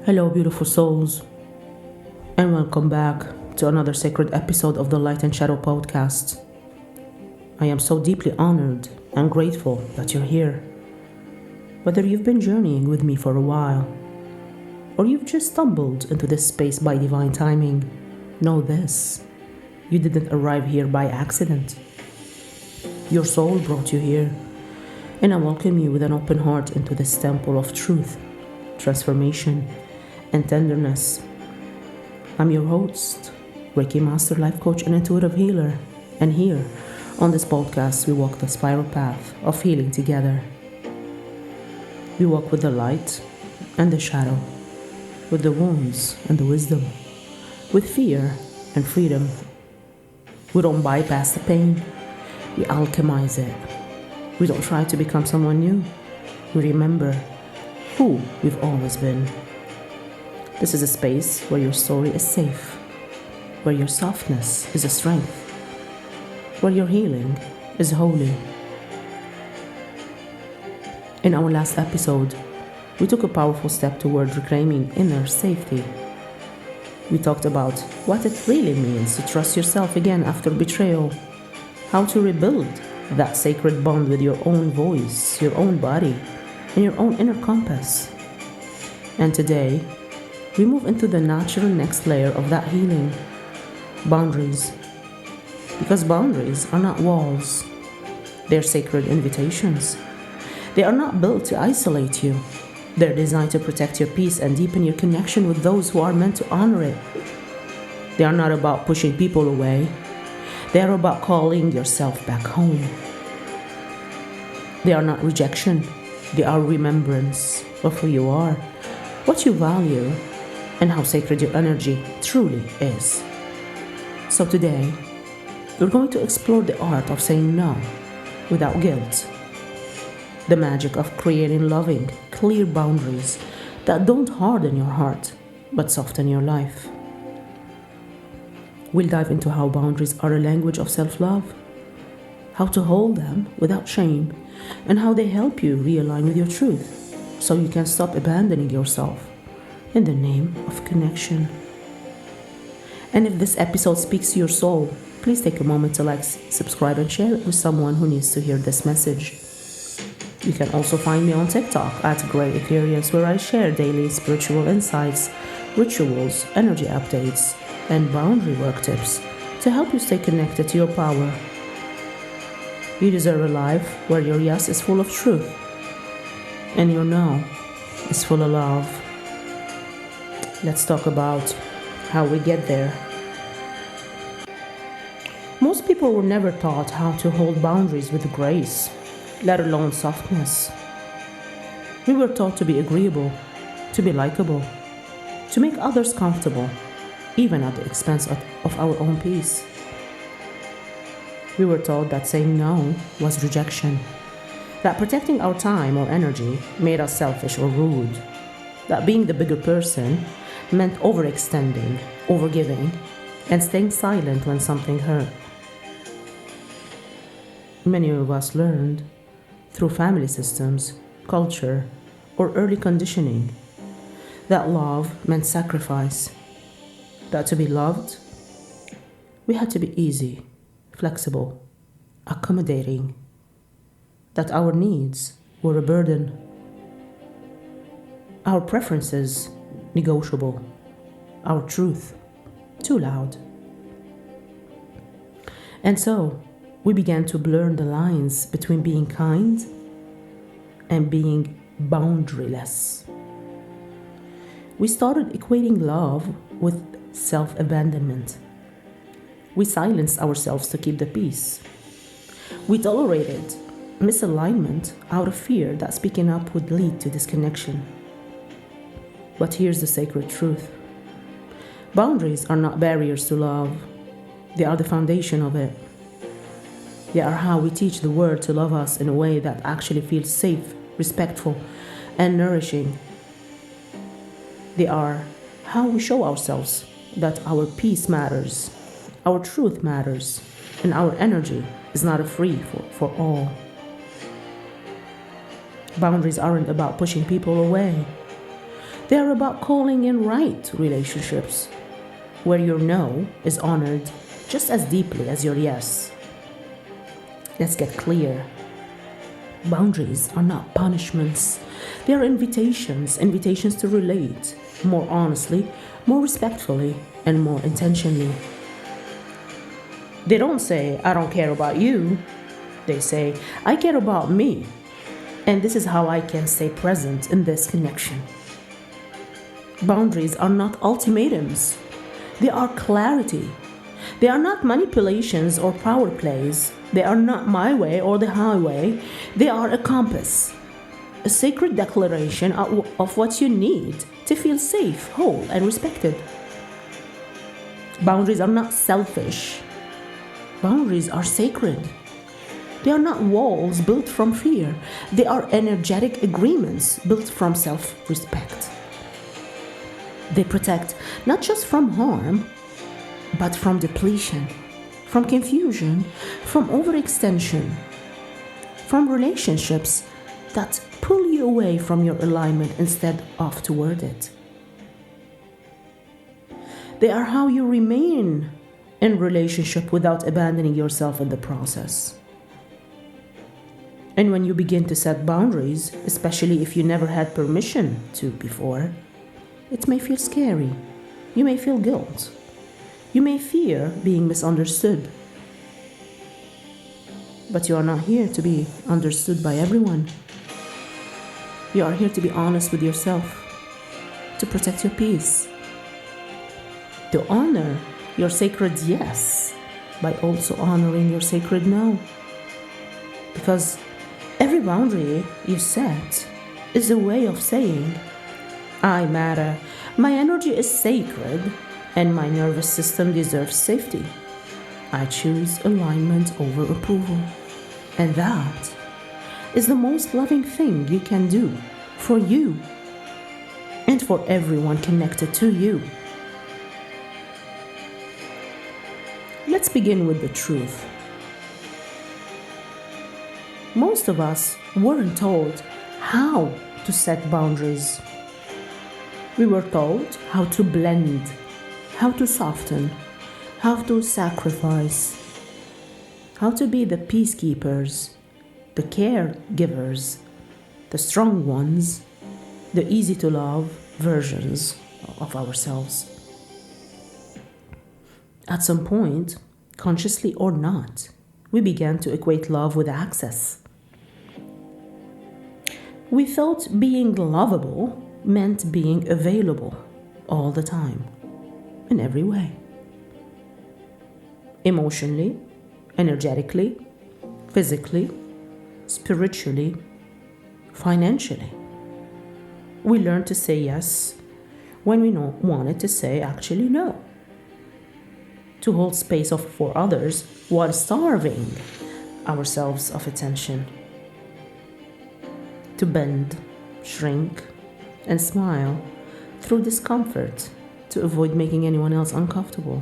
Hello, beautiful souls, and welcome back to another sacred episode of the Light and Shadow podcast. I am so deeply honored and grateful that you're here. Whether you've been journeying with me for a while, or you've just stumbled into this space by divine timing, know this: you didn't arrive here by accident. Your soul brought you here, and I welcome you with an open heart into this temple of truth, transformation, and tenderness. I'm your host, Reiki Master, Life Coach, and Intuitive Healer, and here on this podcast we walk the spiral path of healing together. We walk with the light and the shadow, with the wounds and the wisdom, with fear and freedom. We don't bypass the pain, we alchemize it. We don't try to become someone new, we remember who we've always been. This is a space where your story is safe, where your softness is a strength, where your healing is holy. In our last episode, we took a powerful step toward reclaiming inner safety. We talked about what it really means to trust yourself again after betrayal, how to rebuild that sacred bond with your own voice, your own body, and your own inner compass. And today, we move into the natural next layer of that healing: boundaries. Because boundaries are not walls, they're sacred invitations. They are not built to isolate you. They're designed to protect your peace and deepen your connection with those who are meant to honor it. They are not about pushing people away. They are about calling yourself back home. They are not rejection. They are remembrance of who you are, what you value, and how sacred your energy truly is. So today, we're going to explore the art of saying no without guilt, the magic of creating loving, clear boundaries that don't harden your heart, but soften your life. We'll dive into how boundaries are a language of self-love, how to hold them without shame, and how they help you realign with your truth so you can stop abandoning yourself in the name of connection. And if this episode speaks to your soul, please take a moment to like, subscribe, and share it with someone who needs to hear this message. You can also find me on TikTok at Grey Ethereals, where I share daily spiritual insights, rituals, energy updates, and boundary work tips to help you stay connected to your power. You deserve a life where your yes is full of truth and your no is full of love. Let's talk about how we get there. Most people were never taught how to hold boundaries with grace, let alone softness. We were taught to be agreeable, to be likable, to make others comfortable, even at the expense of our own peace. We were told that saying no was rejection, that protecting our time or energy made us selfish or rude, that being the bigger person meant overextending, overgiving, and staying silent when something hurt. Many of us learned through family systems, culture, or early conditioning that love meant sacrifice, that to be loved, we had to be easy, flexible, accommodating, that our needs were a burden, our preferences negotiable, our truth too loud. And so we began to blur the lines between being kind and being boundaryless. We started equating love with self-abandonment. We silenced ourselves to keep the peace. We tolerated misalignment out of fear that speaking up would lead to disconnection. But here's the sacred truth. Boundaries are not barriers to love. They are the foundation of it. They are how we teach the world to love us in a way that actually feels safe, respectful, and nourishing. They are how we show ourselves that our peace matters, our truth matters, and our energy is not a free for all. Boundaries aren't about pushing people away. They are about calling in right relationships, where your no is honored just as deeply as your yes. Let's get clear. Boundaries are not punishments. They are invitations to relate more honestly, more respectfully, and more intentionally. They don't say, I don't care about you. They say, I care about me. And this is how I can stay present in this connection. Boundaries are not ultimatums. They are clarity. They are not manipulations or power plays. They are not my way or the highway. They are a compass, a sacred declaration of what you need to feel safe, whole, and respected. Boundaries are not selfish. Boundaries are sacred. They are not walls built from fear. They are energetic agreements built from self-respect. They protect not just from harm, but from depletion, from confusion, from overextension, from relationships that pull you away from your alignment instead of toward it. They are how you remain in relationship without abandoning yourself in the process. And when you begin to set boundaries, especially if you never had permission to before, it may feel scary. You may feel guilt. You may fear being misunderstood. But you are not here to be understood by everyone. You are here to be honest with yourself, to protect your peace, to honor your sacred yes by also honoring your sacred no. Because every boundary you set is a way of saying, I matter, my energy is sacred, and my nervous system deserves safety. I choose alignment over approval. And that is the most loving thing you can do for you and for everyone connected to you. Let's begin with the truth. Most of us weren't told how to set boundaries. We were told how to blend, how to soften, how to sacrifice, how to be the peacekeepers, the caregivers, the strong ones, the easy to love versions of ourselves. At some point, consciously or not, we began to equate love with access. We thought being lovable meant being available all the time, in every way. Emotionally, energetically, physically, spiritually, financially. We learned to say yes when we wanted to say actually no. To hold space for others while starving ourselves of attention. To bend, shrink, and smile through discomfort to avoid making anyone else uncomfortable.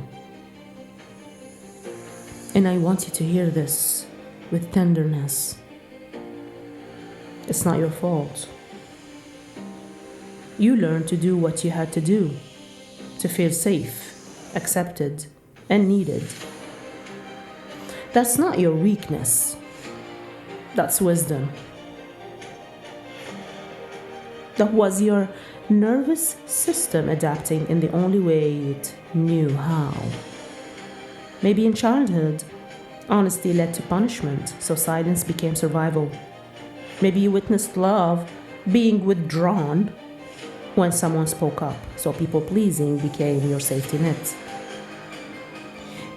And I want you to hear this with tenderness. It's not your fault. You learned to do what you had to do to feel safe, accepted, and needed. That's not your weakness. That's wisdom. That was your nervous system adapting in the only way it knew how. Maybe in childhood, honesty led to punishment, so silence became survival. Maybe you witnessed love being withdrawn when someone spoke up, so people-pleasing became your safety net.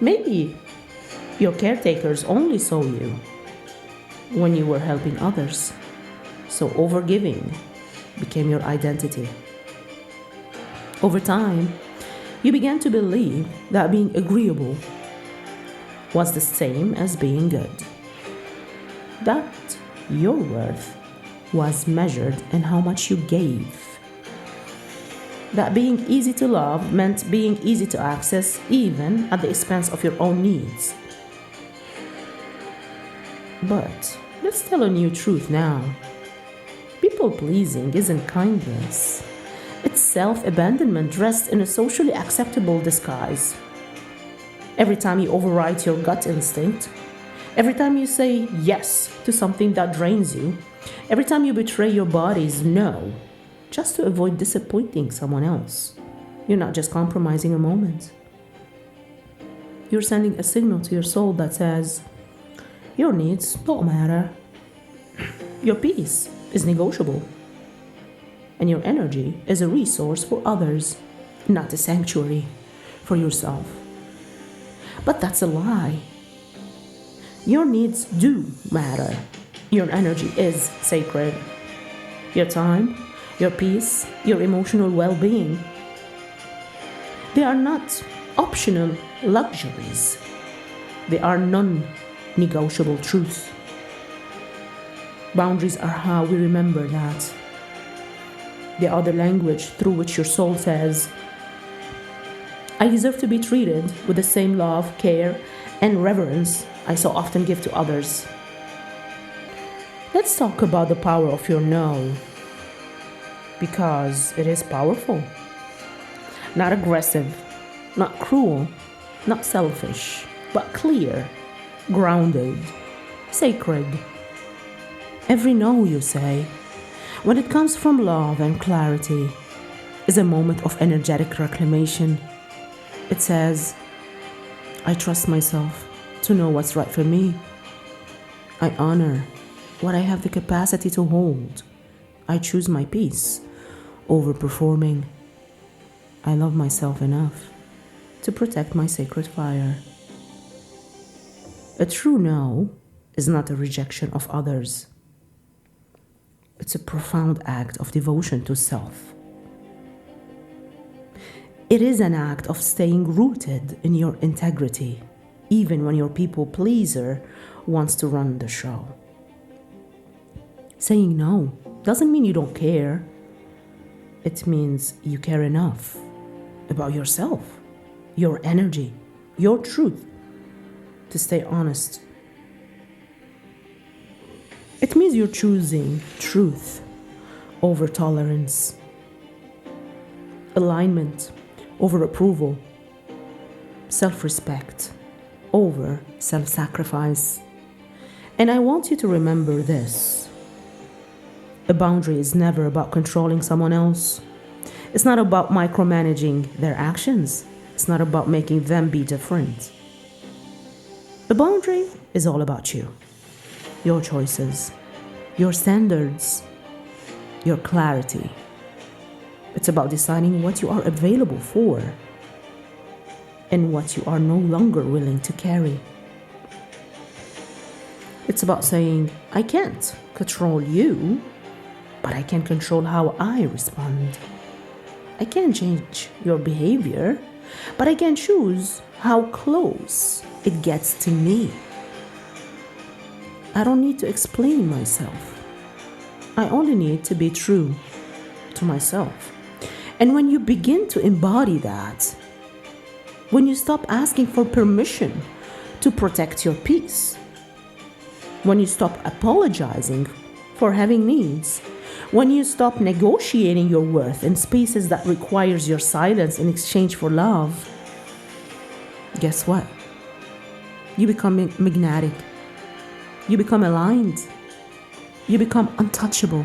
Maybe your caretakers only saw you when you were helping others, so overgiving became your identity. Over time, you began to believe that being agreeable was the same as being good. That your worth was measured in how much you gave. That being easy to love meant being easy to access, even at the expense of your own needs. But let's tell a new truth now. People pleasing isn't kindness. It's self-abandonment dressed in a socially acceptable disguise. Every time you override your gut instinct, every time you say yes to something that drains you, every time you betray your body's no, just to avoid disappointing someone else, you're not just compromising a moment. You're sending a signal to your soul that says, your needs don't matter. Your peace is negotiable. And your energy is a resource for others, not a sanctuary for yourself. But that's a lie. Your needs do matter. Your energy is sacred. Your time, your peace, your emotional well-being, they are not optional luxuries. They are non-negotiable truths. Boundaries are how we remember that. They are the language through which your soul says, I deserve to be treated with the same love, care, and reverence I so often give to others. Let's talk about the power of your no, because it is powerful. Not aggressive, not cruel, not selfish, but clear, grounded, sacred. Every no you say, when it comes from love and clarity, is a moment of energetic reclamation. It says, I trust myself to know what's right for me. I honor what I have the capacity to hold. I choose my peace over performing. I love myself enough to protect my sacred fire. A true no is not a rejection of others. It's a profound act of devotion to self. It is an act of staying rooted in your integrity, even when your people pleaser wants to run the show. Saying no doesn't mean you don't care. It means you care enough about yourself, your energy, your truth, to stay honest. It means you're choosing truth over tolerance, alignment over approval, self-respect over self-sacrifice. And I want you to remember this. A boundary is never about controlling someone else. It's not about micromanaging their actions. It's not about making them be different. A boundary is all about you, your choices, your standards, your clarity. It's about deciding what you are available for and what you are no longer willing to carry. It's about saying, I can't control you, but I can control how I respond. I can't change your behavior, but I can choose how close it gets to me. I don't need to explain myself. I only need to be true to myself. And when you begin to embody that, when you stop asking for permission to protect your peace, when you stop apologizing for having needs, when you stop negotiating your worth in spaces that requires your silence in exchange for love, guess what? You become magnetic. You become aligned. You become untouchable.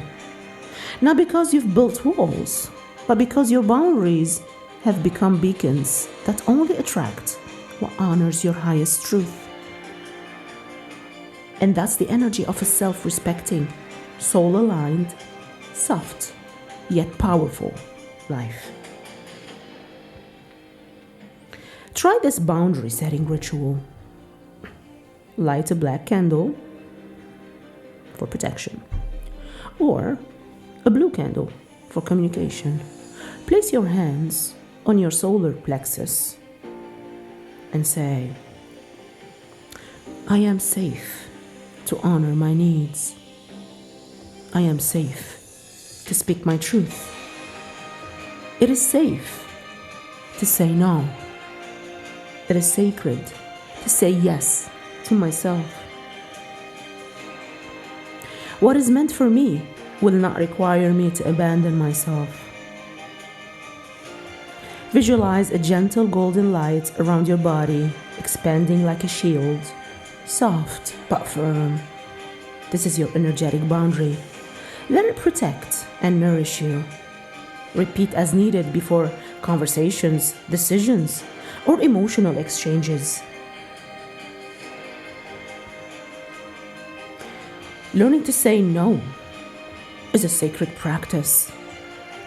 Not because you've built walls, but because your boundaries have become beacons that only attract what honors your highest truth. And that's the energy of a self-respecting, soul-aligned, soft, yet powerful life. Try this boundary setting ritual. Light a black candle for protection, or a blue candle for communication. Place your hands on your solar plexus and say, I am safe to honor my needs. I am safe to speak my truth. It is safe to say no. It is sacred to say yes to myself. What is meant for me will not require me to abandon myself. Visualize a gentle golden light around your body, expanding like a shield, soft but firm. This is your energetic boundary. Let it protect and nourish you. Repeat as needed before conversations, decisions, or emotional exchanges. Learning to say no is a sacred practice,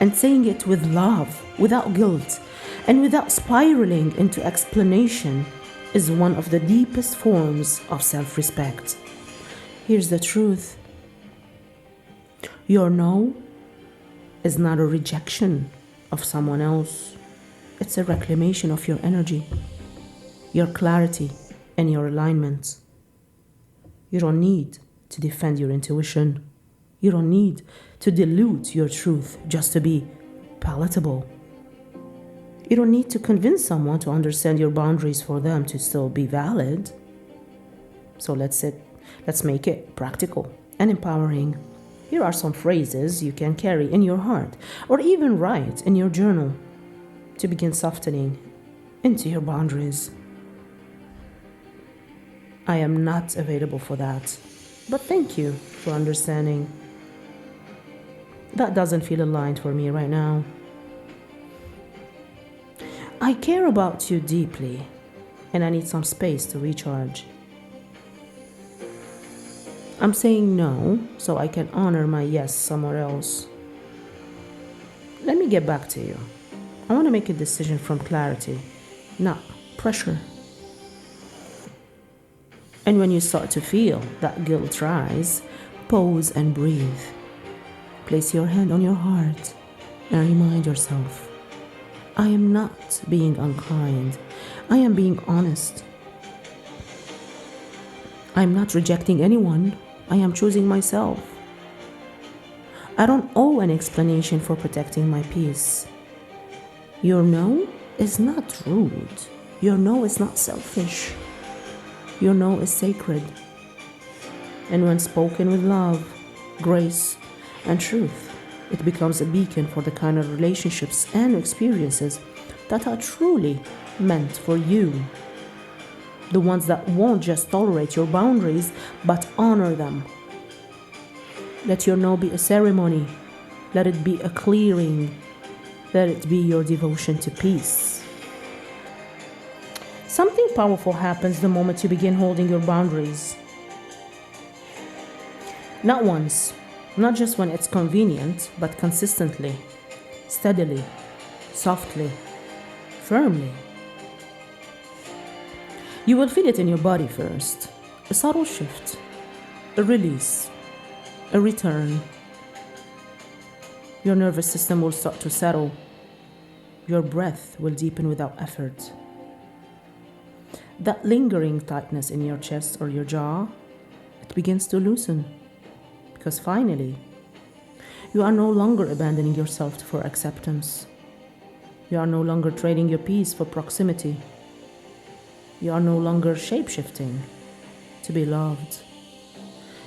and saying it with love, without guilt, and without spiraling into explanation is one of the deepest forms of self-respect. Here's the truth. Your no is not a rejection of someone else. It's a reclamation of your energy, your clarity, and your alignment. You don't need to defend your intuition. You don't need to dilute your truth just to be palatable. You don't need to convince someone to understand your boundaries for them to still be valid. So let's make it practical and empowering. Here are some phrases you can carry in your heart or even write in your journal to begin softening into your boundaries. I am not available for that, but thank you for understanding. That doesn't feel aligned for me right now. I care about you deeply, and I need some space to recharge. I'm saying no so I can honor my yes somewhere else. Let me get back to you. I want to make a decision from clarity, not pressure. And when you start to feel that guilt rise, pause and breathe. Place your hand on your heart and remind yourself, I am not being unkind. I am being honest. I am not rejecting anyone. I am choosing myself. I don't owe an explanation for protecting my peace. Your no is not rude. Your no is not selfish. Your no is sacred. And when spoken with love, grace, and truth, it becomes a beacon for the kind of relationships and experiences that are truly meant for you. The ones that won't just tolerate your boundaries, but honor them. Let your no be a ceremony. Let it be a clearing. Let it be your devotion to peace. Something powerful happens the moment you begin holding your boundaries. Not once, not just when it's convenient, but consistently, steadily, softly, firmly. You will feel it in your body first. A subtle shift, a release, a return. Your nervous system will start to settle. Your breath will deepen without effort. That lingering tightness in your chest or your jaw, it begins to loosen. Because finally, you are no longer abandoning yourself for acceptance. You are no longer trading your peace for proximity. You are no longer shape-shifting to be loved.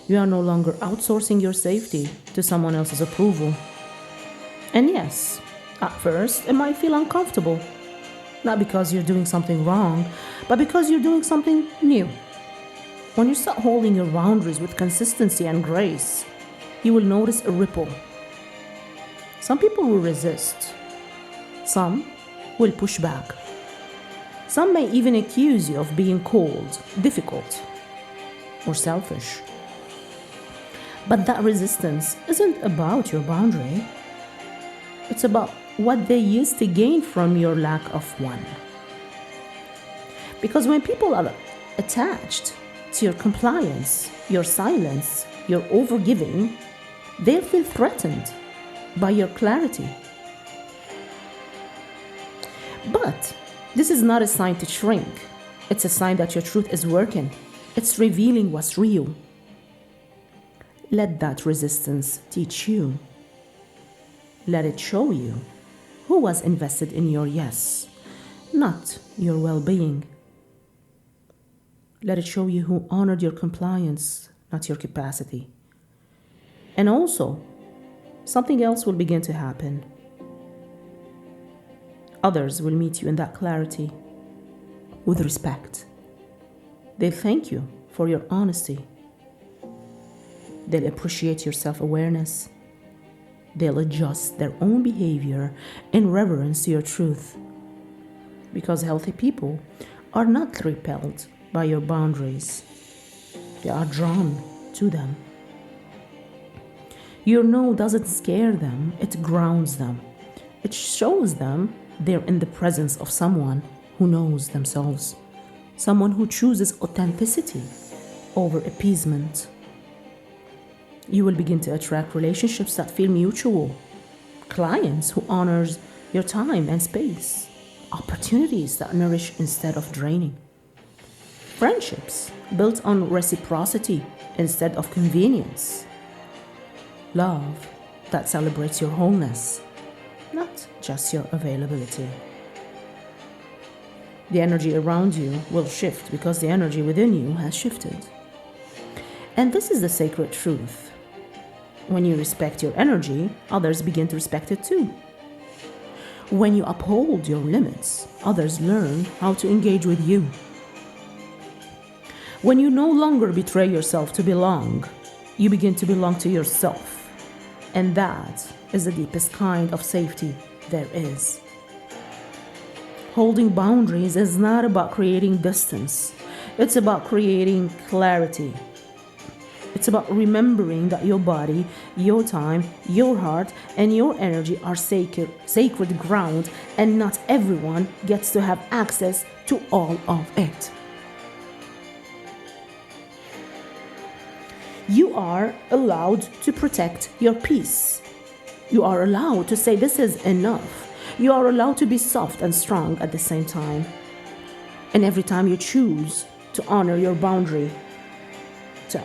You are no longer outsourcing your safety to someone else's approval. And yes, at first, it might feel uncomfortable. Not because you're doing something wrong, but because you're doing something new. When you start holding your boundaries with consistency and grace, you will notice a ripple. Some people will resist. Some will push back. Some may even accuse you of being cold, difficult, or selfish. But that resistance isn't about your boundary. It's about what they used to gain from your lack of one. Because when people are attached to your compliance, your silence, your overgiving, they'll feel threatened by your clarity. But this is not a sign to shrink. It's a sign that your truth is working. It's revealing what's real. Let that resistance teach you. Let it show you who was invested in your yes, not your well-being. Let it show you who honored your compliance, not your capacity. And also, something else will begin to happen. Others will meet you in that clarity with respect. They'll thank you for your honesty. They'll appreciate your self-awareness. They'll adjust their own behavior in reverence to your truth. Because healthy people are not repelled by your boundaries. They are drawn to them. Your no doesn't scare them, it grounds them. It shows them they're in the presence of someone who knows themselves, someone who chooses authenticity over appeasement. You will begin to attract relationships that feel mutual, clients who honors your time and space, opportunities that nourish instead of draining, friendships built on reciprocity instead of convenience, love that celebrates your wholeness, not just your availability. The energy around you will shift because the energy within you has shifted. And this is the sacred truth. When you respect your energy, others begin to respect it too. When you uphold your limits, others learn how to engage with you. When you no longer betray yourself to belong, you begin to belong to yourself. And that is the deepest kind of safety there is. Holding boundaries is not about creating distance. It's about creating clarity. It's about remembering that your body, your time, your heart, and your energy are sacred ground, and not everyone gets to have access to all of it. You are allowed to protect your peace. You are allowed to say this is enough. You are allowed to be soft and strong at the same time. And every time you choose to honor your boundary, to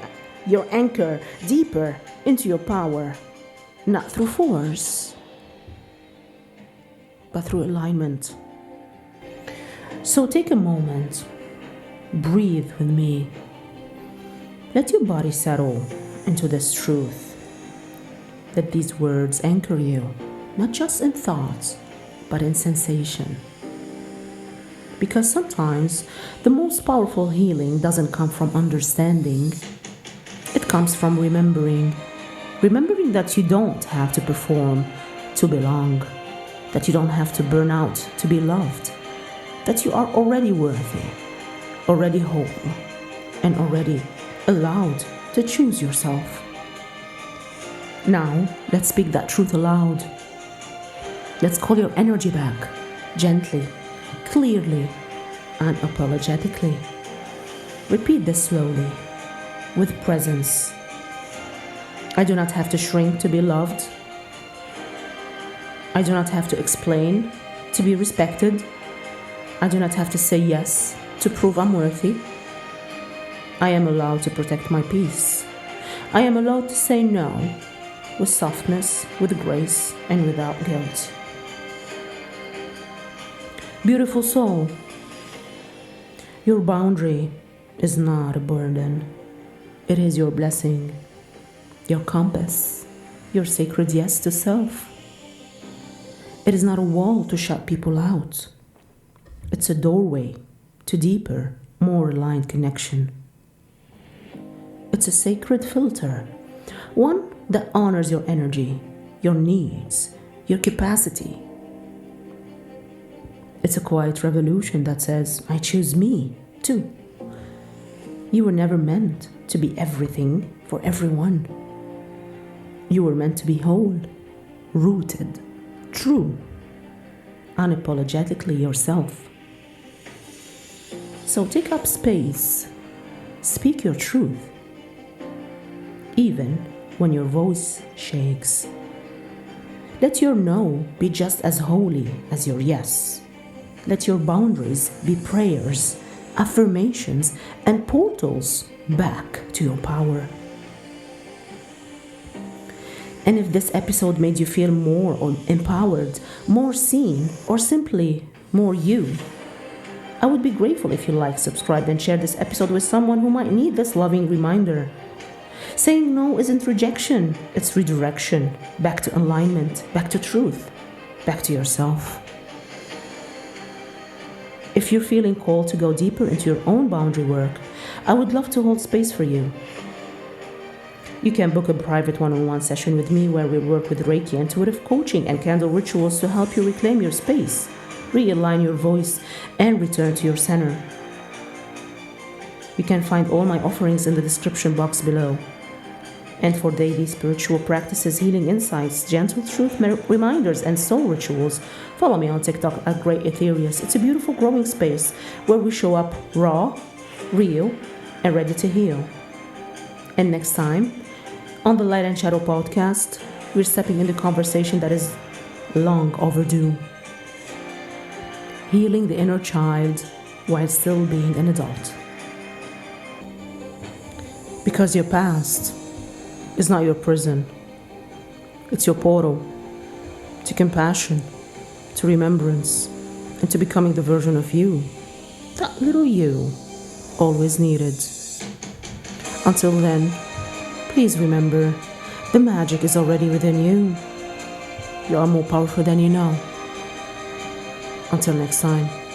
your anchor deeper into your power, not through force, but through alignment. So take a moment, breathe with me. Let your body settle into this truth. Let these words anchor you, not just in thoughts, but in sensation. Because sometimes the most powerful healing doesn't come from understanding. It comes from remembering that you don't have to perform to belong, that you don't have to burn out to be loved, that you are already worthy, already whole, and already allowed to choose yourself. Now, let's speak that truth aloud. Let's call your energy back, gently, clearly, and unapologetically. Repeat this slowly, with presence. I do not have to shrink to be loved. I do not have to explain to be respected. I do not have to say yes to prove I'm worthy. I am allowed to protect my peace. I am allowed to say no with softness, with grace, and without guilt. Beautiful soul, your boundary is not a burden. It is your blessing, your compass, your sacred yes to self. It is not a wall to shut people out. It's a doorway to deeper, more aligned connection. It's a sacred filter, one that honors your energy, your needs, your capacity. It's a quiet revolution that says, I choose me, too. You were never meant to be everything for everyone. You were meant to be whole, rooted, true, unapologetically yourself. So take up space, speak your truth, even when your voice shakes. Let your no be just as holy as your yes. Let your boundaries be prayers, affirmations, and portals back to your power. And if this episode made you feel more empowered, more seen, or simply more you, I would be grateful if you like, subscribe, and share this episode with someone who might need this loving reminder. Saying no isn't rejection, it's redirection, back to alignment, back to truth, back to yourself. If you're feeling called to go deeper into your own boundary work, I would love to hold space for you. You can book a private one-on-one session with me where we work with Reiki, intuitive coaching, and candle rituals to help you reclaim your space, realign your voice, and return to your center. You can find all my offerings in the description box below. And for daily spiritual practices, healing insights, gentle truth reminders, and soul rituals, follow me on TikTok at Grey Ethereus. It's a beautiful growing space where we show up raw, real, and ready to heal. And next time, on the Light and Shadow podcast, we're stepping into conversation that is long overdue. Healing the inner child while still being an adult. Because your past is not your prison. It's your portal to compassion, to remembrance, and to becoming the version of you, that little you, always needed. Until then, please remember, the magic is already within you. You are more powerful than you know. Until next time.